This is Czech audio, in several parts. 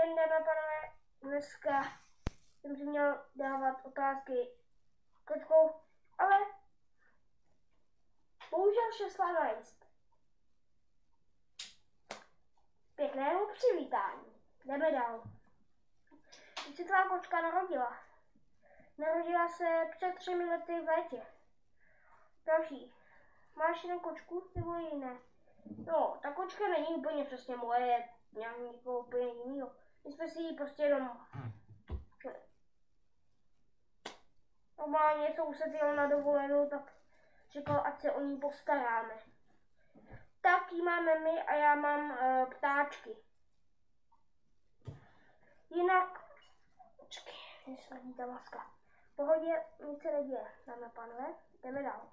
den, dámy a pánové. Dneska jsem si měl dávat otázky kočkou, ale bohužel šla najíst. Pěkného přivítání. Jdeme dál. Když se tvá kočka narodila? Narodila se před 3 lety v létě. Další. Máš jenom kočku nebo jiné? No, ta kočka není úplně přesně moje, nějak někoho úplně jinýho. My jsme si ji prostě jenom... Normálně soused jel na dovolenou, tak říkal, ať se o ní postaráme. Tak ji máme my a já mám ptáčky. Jinak... Počkej, nesmrdí ta maska. V pohodě, nic se neděje, dáme pánové, jdeme dál.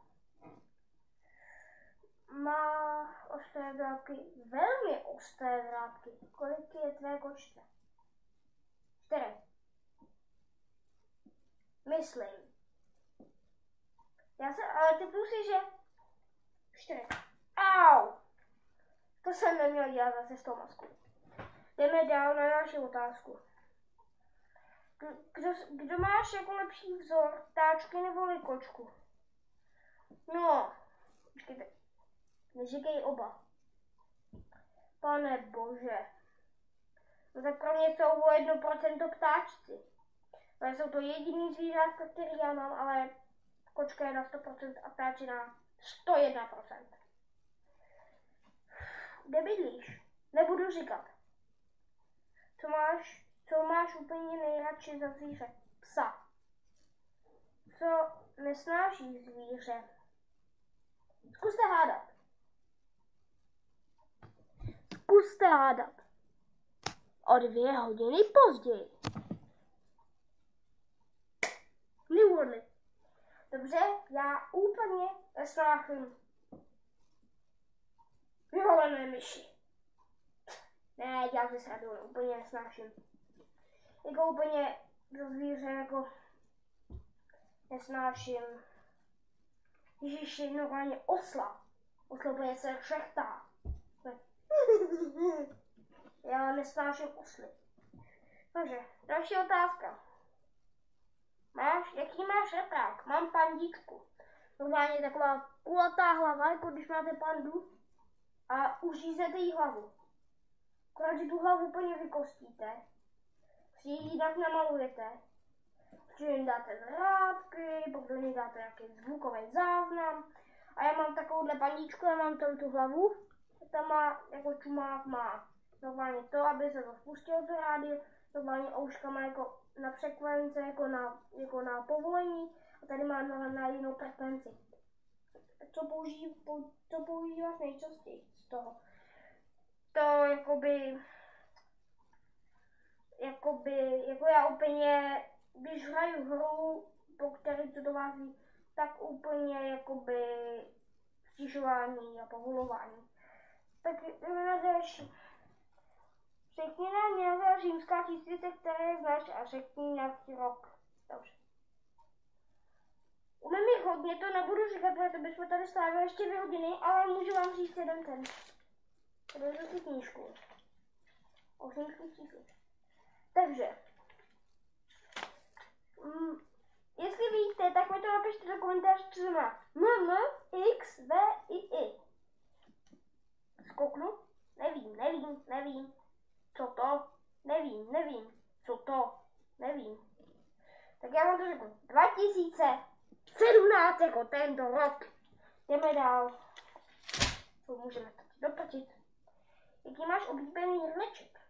Má ostré vrátky, velmi ostré vrátky. Kolik je tvé kočce? 4. Myslím. Ale typu si, že 4. Au! To jsem neměl dělat zase s tou maskou. Jdeme dál na další otázku. Kdo máš jako lepší vzor, ptáčky nebo kočku? No, počkejte. Neříkej oba. Pane bože. No tak pro mě jsou o 1% ptáčci. To jsou to jediný zvířátka, který já mám, ale kočka je na 100% a ptáči na 101%. Kde bydlíš? Nebudu říkat. Co máš úplně nejradši za zvíře? Psa. Co nesnáší zvíře? Zkuste hádat. Zkuste hádat. O 2 hodiny později. Neuhodli. Dobře, já úplně nesnáším vyholené myši. Ne, dělám si srandu, úplně nesnáším. Jako úplně do zvíře, jako nesnáším. Ježiši, normálně osla. Osla úplně se křechtá. Já nesnáším osly. Takže, další otázka. Jaký máš repрák? Mám pandítku. Normálně taková kulatá hlava, jako když máte pandu a uřízete jí hlavu. Akorát, že tu hlavu úplně vykostíte. Si ji jinak namalujete. Protože jim dáte zrádky, pokud jim dáte nějaký zvukový záznam. A já mám takovouhle pandíčku, já mám tam tu hlavu. Tam má, jako čumák má normálně to, aby se to spustilo to rádio. Normálně ouška má jako na frekvence, jako na povolení. A tady má na jinou frekvenci. Co používáš nejčastěji z toho? To jako já úplně, když hraju hru, po který to dovází, tak úplně jakoby stěžování a povolování. Tak na další. Řekni nám nějaká římská číslice, které znáš a řekni nějaký rok. Dobře. Umím jich hodně, to nebudu říkat, protože bychom tady strávili ještě 2 hodiny, ale můžu vám říct jeden ten. Tady je si knížku. O římských číslech. Takže. Jestli víte, tak mi to napište do komentářů, co znamená X, V, I. Skoknu? Nevím. Co to? Nevím. Co to? Nevím. Tak já vám to řeknu. 2017 jako tento rok. Jdeme dál. To můžeme teď doprčit. Jaký máš oblíbený hrneček?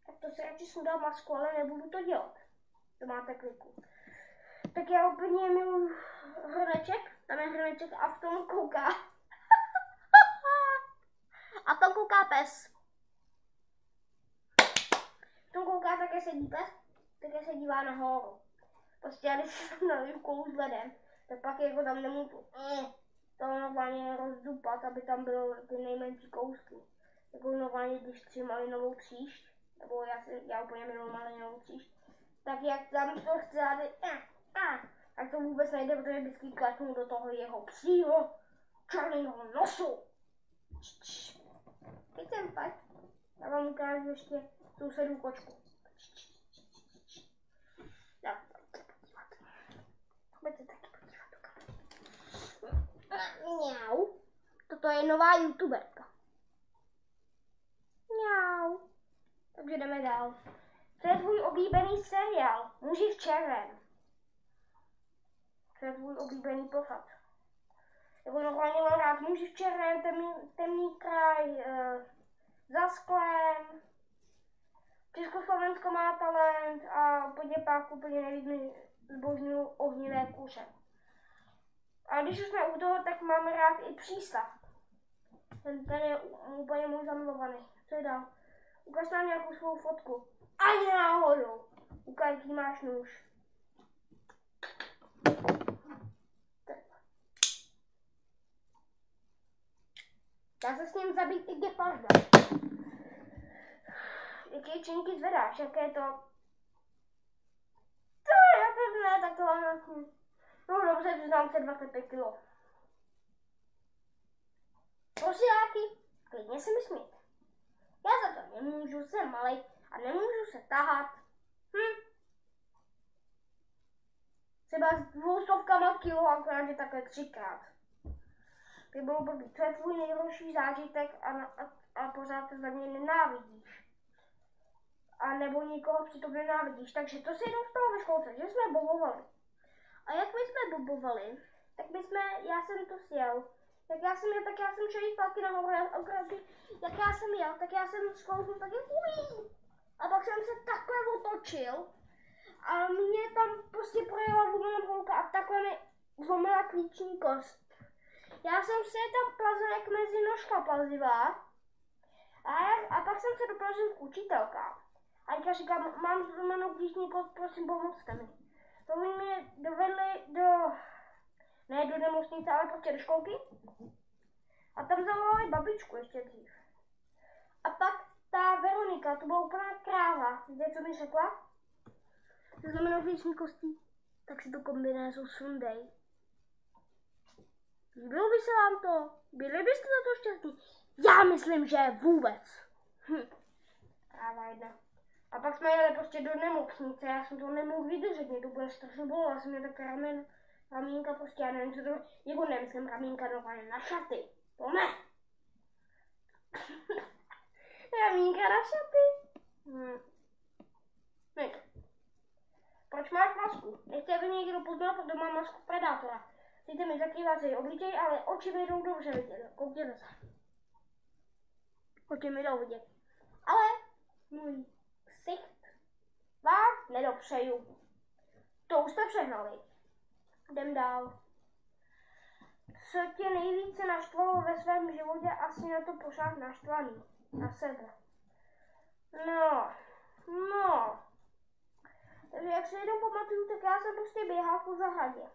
Tak to si radši sundám masku, ale nebudu to dělat. To máte kliku. Tak já úplně miluji hrneček. Tam je hrneček a v tom kouká. A tam kouká pes. V tom kouká také sedí pes, také se dívá nahoru. Prostě já když jsem naliju koulu s ledem, tak pak jako tam nemůžu to normálně rozdupat, aby tam bylo ty nejmenší kousky. Jako normálně, když chci malinovou příšť, nebo já úplně miluji malinovou příšť, tak jak tam to chci dát, tak to vůbec nejde, protože vždycky kleknu do toho jeho psího černého nosu. Teď jsem pojď. Já vám ukážu ještě sousedů kočku. Já se podívat. Pojďte taky podívat do kamery. Mňau. Toto je nová youtuberka. Mňau. Takže jdeme dál. Co je tvůj oblíbený seriál? Muži v červém. Co je tvůj oblíbený pořad? Jako normálně mám rád Muži v červém, temný kraj, Za sklem, Československo má talent a úplně pak úplně nejvíc zbožňuju Ohnivé kuře. A když už jsme u toho, tak mám rád i Přístav. Ten je úplně můj zamilovaný. Co je dál? Ukaž nám nějakou svou fotku. Ani náhodou. Ukaž, jaký máš nůž. Dá se s ním zabít i geparda. Jaké činky zvedáš? Jaké to... Já to ne, tak to vlastně... No dobře, přiznám se 25 kg. Posíláky, klidně se mi smíte. Já za to nemůžu, jsem malej a nemůžu se tahat. Třeba s 200 kilo, akorát je takhle 3krát. By bylo blbý. Co je tvůj nejhorší zážitek a pořád se za něj nenávidíš? A nebo někoho přitom nenávidíš. Takže to se jenom stalo ve školce, že jsme bobovali. A jak my jsme bobovali, tak já jsem to sjel. Jak já jsem jel, tak já jsem šel jít zpátky nahoru a opravdu, jak já jsem jel, tak já jsem zkousnul taky ují. A pak jsem se takhle otočil a mě tam prostě projela vůbec holka a takhle mi zlomila klíční kost. Já jsem se tam plazil jak mezi nožka plazivá a pak jsem se doplazil k učitelkám. A já říkám, mám zlomenou klíční kost, prosím pomozte mi. To oni mě dovedli ne do nemocnice, ale prostě do školky. A tam zavolali babičku ještě dřív. A pak ta Veronika, to byla úplná kráva. Víte, co mi řekla? Se znamenou klíční kostí, tak si to kombinézu sundej. Líbilo by se vám to? Byli byste za to šťastní? Já myslím, že vůbec. Kráva jedna. A pak jsme jeli prostě do nemocnice, já jsem to nemohl vydržet, mě to bude strašně bolelo, já jsem měl tak ramínka prostě, já nevím, co to, jako nemyslím ramínka normálně na šaty, to ne. Ramínka na šaty. Nejde. Proč máš masku? Nechci, aby mě někdo poznal, protože mám masku predátora. Sice mi zakrývá celý obličej, ale oči mi jdou dobře vidět, koukněte se. Oči mi jdou vidět. Ale můj ksicht vám nedopřeju. To už jste přehnali. Jdem dál. Co tě nejvíce naštvalo ve svém životě, asi na to pořád naštvaný. Na sebe. No. Takže jak se jenom pamatuju, tak já jsem prostě běhal po zahradě.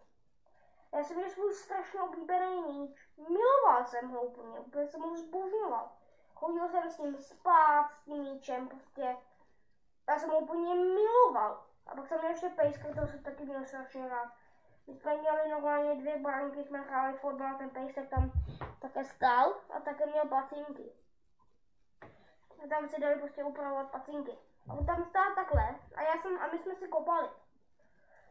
Já jsem měl svůj strašně oblíbený míč. Miloval jsem ho úplně jsem ho zbožňoval. Chodil jsem s ním spát, s tím míčem, prostě. Já jsem ho úplně miloval. A pak jsem měl ještě pejska, toho jsem taky měl strašně rád. My jsme měli normálně 2 bránky, jsme hráli fotbal, ten pejsek tam také stál a také měl pacinky. A tam si dali prostě upravovat pacinky. A on tam stál takhle a my jsme si kopali.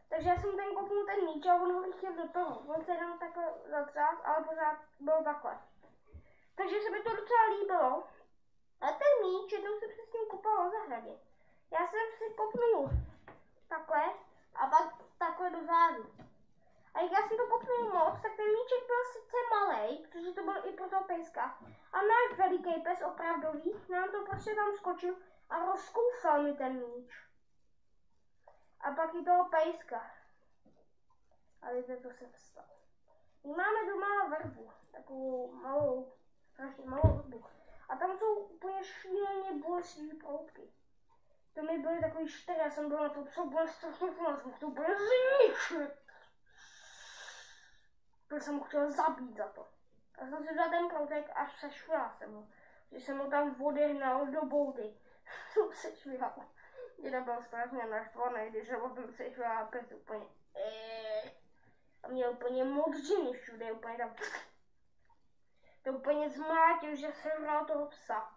Takže já jsem kopnul ten míč a on ho chtěl do toho. On se jenom takhle zatřás, ale pořád byl takhle. Takže se mi to docela líbilo. A ten míč, jednou jsem se s ním kopala na zahradě. Já jsem si kopnul takhle a pak takhle do zádu. A jak já jsem to kopnul moc, tak ten míček byl sice malej, protože to byl i pro toho pejska. A náš veliký pes opravdový nám to prostě tam skočil a rozkousal mi ten míč. A pak i toho pejska. A víte, co se stalo. My máme doma vrbu, takovou malou, strašně malou vrbu. A tam jsou úplně šíleně bolestivé proutky. To mi byly takový 4, já jsem byl na to byl strašně funazný, to úplně zničit. Protože jsem ho chtěl zabít za to. A jsem si vzal ten proutek a sešvila jsem ho. Když jsem ho tam odehnal do boudy. Jsem sešvila. Děda byl strašně naštvaný, když jsem ho tam sešvila a pes úplně a měl úplně modřiny všude, úplně tam to úplně zmlátil, že jsem hrál toho psa.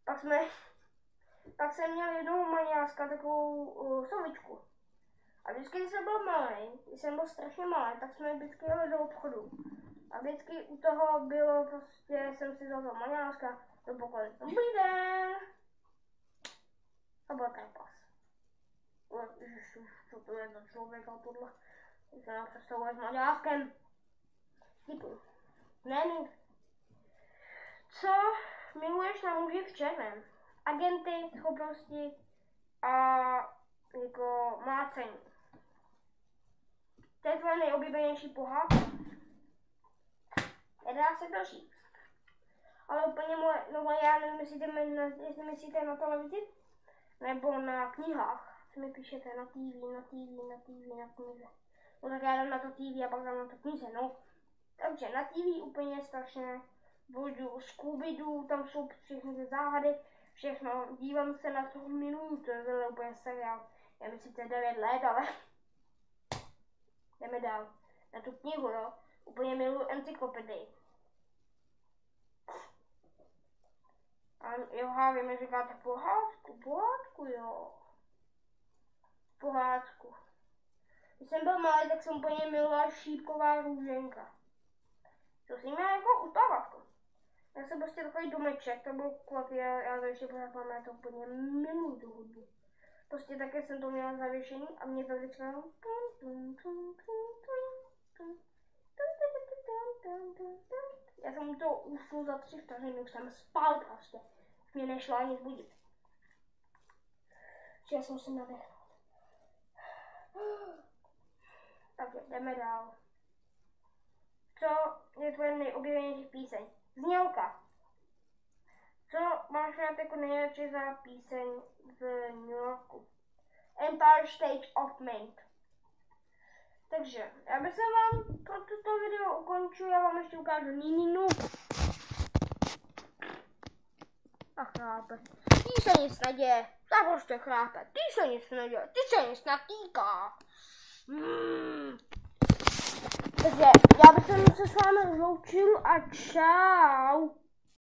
Pak jsem měl jednoho maňáska, takovou sovičku. A vždycky, když jsem byl malý, když jsem byl strašně malý, tak jsme vždycky jeli do obchodu. A vždycky u toho bylo prostě, jsem si vzal toho maňáska do pokoje. Dobrý den! A byl trapas. Ježiši, co to je za člověk a tohle? Když se nám představuje s maňáskem. Děkuji. Není. Co miluješ na muži v černém? Agenty, schopnosti a jako mlácení. To je tvoje nejoblíbenější pohádka. Nedá se to říct. Ale úplně moje, no já nevím, jestli myslíte na televizi, nebo na knihách. Co mi píšete na knize. No tak já dám na to TV a pak dám na to knize, no. Takže na TV úplně strašně budu Scooby-Doo, tam jsou všechny ty záhady, všechno, dívám se na to, miluju, to je úplně seriál. Já myslím, že 9 let, ale jdeme dál. Na tu knihu, jo, úplně miluju encyklopedii. A jo, vy mi říkáte pohádku, jo. Pohádku. Když jsem byl malý, tak jsem úplně miloval Šípková růženka. To si měla jako utávátko. Já jsem prostě takový domeček, to byl kulatý, já to ještě pořád mám, já to úplně miluju tu hudbu. Prostě také jsem to měla zavěšený a mě to vždycky já jsem mu to usnul za 3 vteřiny, už jsem spal prostě. Mě nešlo ani zbudit. Já jsem se nadechnul. Takže jdeme dál. Co je tvoje nejoblíbenější píseň? Znělka. Co máš rád jako nejradši za píseň z New Yorku? Empire State of Mind. Takže, já bych se vám pro toto video ukončil, já vám ještě ukážu Níninu. A chrápe. Ty se nic neděje. Tak prostě chrápe. Ty se nic neděje. Ty se nic natýká. Takže já bych se s vámi rozloučil a čau.